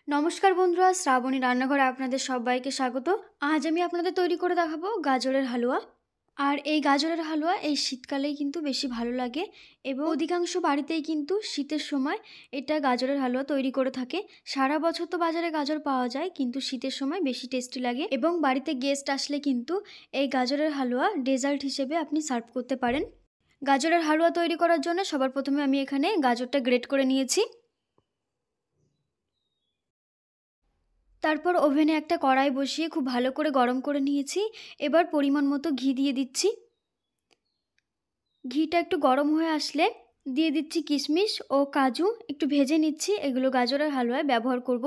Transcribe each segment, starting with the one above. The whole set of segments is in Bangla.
নমস্কার বন্ধুরা, শ্রাবণী রান্নাঘরে আপনাদের সবাইকে স্বাগত। আজ আমি আপনাদের তৈরি করে দেখাবো গাজরের হালুয়া। আর এই গাজরের হালুয়া এই শীতকালেই কিন্তু বেশি ভালো লাগে এবং অধিকাংশ বাড়িতেই কিন্তু শীতের সময় এটা গাজরের হালুয়া তৈরি করে থাকে। সারা বছর তো বাজারে গাজর পাওয়া যায়, কিন্তু শীতের সময় বেশি টেস্টি লাগে এবং বাড়িতে গেস্ট আসলে কিন্তু এই গাজরের হালুয়া ডেজার্ট হিসেবে আপনি সার্ভ করতে পারেন। গাজরের হালুয়া তৈরি করার জন্য সবার প্রথমে আমি এখানে গাজরটা গ্রেট করে নিয়েছি। তারপর ওভেনে একটা কড়াই বসিয়ে খুব ভালো করে গরম করে নিয়েছি। এবার পরিমাণ মতো ঘি দিয়ে দিচ্ছি। ঘিটা একটু গরম হয়ে আসলে দিয়ে দিচ্ছি কিশমিশ ও কাজু, একটু ভেজে নিচ্ছি। এগুলো গাজরের হালুয়ায় ব্যবহার করব।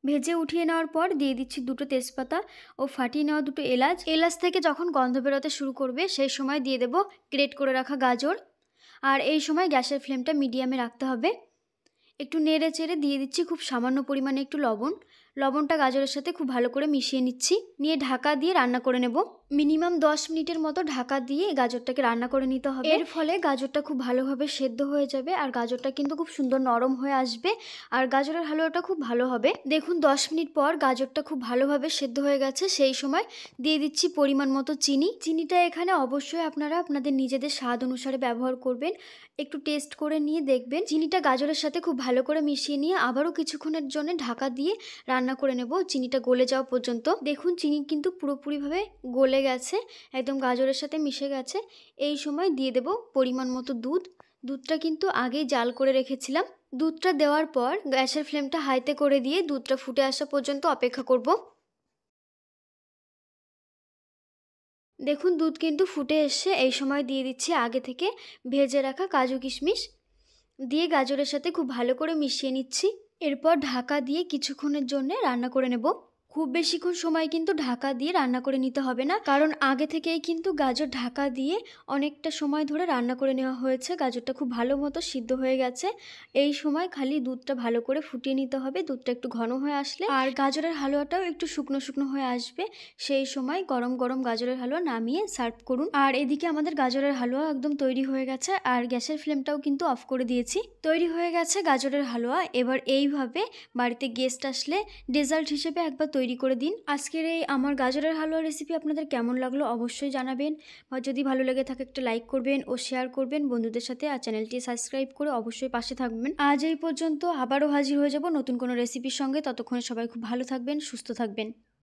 ভেজে উঠিয়ে নেওয়ার পর দিয়ে দিচ্ছি দুটো তেজপাতা ও ফাটিয়ে নেওয়া দুটো এলাচ। এলাচ থেকে যখন গন্ধ বেরোতে শুরু করবে সেই সময় দিয়ে দেব গ্রেট করে রাখা গাজর। আর এই সময় গ্যাসের ফ্লেমটা মিডিয়ামে রাখতে হবে। একটু নেড়ে চেড়ে দিয়ে দিচ্ছি খুব সামান্য পরিমাণে একটু লবণ। লবণটা গাজরের সাথে খুব ভালো করে মিশিয়ে নিচ্ছি। নিয়ে ঢাকা দিয়ে রান্না করে নেব। মিনিমাম 10 মিনিটের মতো ঢাকা দিয়ে গাজরটাকে রান্না করে নিতে হবে। এর ফলে গাজরটা খুব ভালোভাবে সেদ্ধ হয়ে যাবে আর গাজরটা কিন্তু খুব সুন্দর নরম হয়ে আসবে আর গাজরের হালুয়াটা খুব ভালো হবে। দেখুন 10 মিনিট পর গাজরটা খুব ভালোভাবে সেদ্ধ হয়ে গেছে। সেই সময় দিয়ে দিচ্ছি পরিমাণ মতো চিনি। চিনিটা এখানে অবশ্যই আপনারা আপনাদের নিজেদের স্বাদ অনুসারে ব্যবহার করবেন। একটু টেস্ট করে নিয়ে দেখবেন। চিনিটা গাজরের সাথে খুব ভালো করে মিশিয়ে নিয়ে আবারও কিছুক্ষণের জন্য ঢাকা দিয়ে রান্না করে নেব চিনিটা গলে যাওয়া পর্যন্ত। দেখুন চিনি কিন্তু পুরোপুরিভাবে গলে গেছে, একদম গাজরের সাথে মিশে গেছে। এই সময় দিয়ে দেব পরিমাণ মতো দুধ। দুধটা কিন্তু আগেই জাল করে রেখেছিলাম। দুধটা দেওয়ার পর গ্যাসের ফ্লেমটা হাইতে করে দিয়ে দুধটা ফুটে আসা পর্যন্ত অপেক্ষা করব। দেখুন দুধ কিন্তু ফুটে এসছে। এই সময় দিয়ে দিচ্ছি আগে থেকে ভেজে রাখা কাজু কিশমিশ। দিয়ে গাজরের সাথে খুব ভালো করে মিশিয়ে নিচ্ছি। এরপর ঢাকা দিয়ে কিছুক্ষণের জন্য রান্না করে নেব। খুব বেশিক্ষণ সময় কিন্তু ঢাকা দিয়ে রান্না করে নিতে হবে না, কারণ আগে থেকেই কিন্তু গাজর ঢাকা দিয়ে অনেকটা সময় ধরে রান্না করে নেওয়া হয়েছে। গাজরটা খুব ভালো মতো সিদ্ধ হয়ে গেছে। এই সময় খালি দুধটা ভালো করে ফুটিয়ে নিতে হবে। দুধটা একটু ঘন হয়ে আসলে আর গাজরের হালুয়াটাও একটু শুকনো শুকনো হয়ে আসবে, সেই সময় গরম গরম গাজরের হালুয়া নামিয়ে সার্ভ করুন। আর এদিকে আমাদের গাজরের হালুয়া একদম তৈরি হয়ে গেছে আর গ্যাসের ফ্লেমটাও কিন্তু অফ করে দিয়েছি। তৈরি হয়ে গেছে গাজরের হালুয়া। এবার এইভাবে বাড়িতে গেস্ট আসলে ডেজার্ট হিসেবে একবার তৈরি করে দিন। আজকের এই আমার গাজরের হালুয়া রেসিপি আপনাদের কেমন লাগলো অবশ্যই জানাবেন। বা যদি ভালো লেগে থাকে একটা লাইক করবেন ও শেয়ার করবেন বন্ধুদের সাথে। আর চ্যানেলটি সাবস্ক্রাইব করে অবশ্যই পাশে থাকবেন। আজ এই পর্যন্ত, আবারও হাজির হয়ে যাব নতুন কোনো রেসিপির সঙ্গে। ততক্ষণে সবাই খুব ভালো থাকবেন, সুস্থ থাকবেন।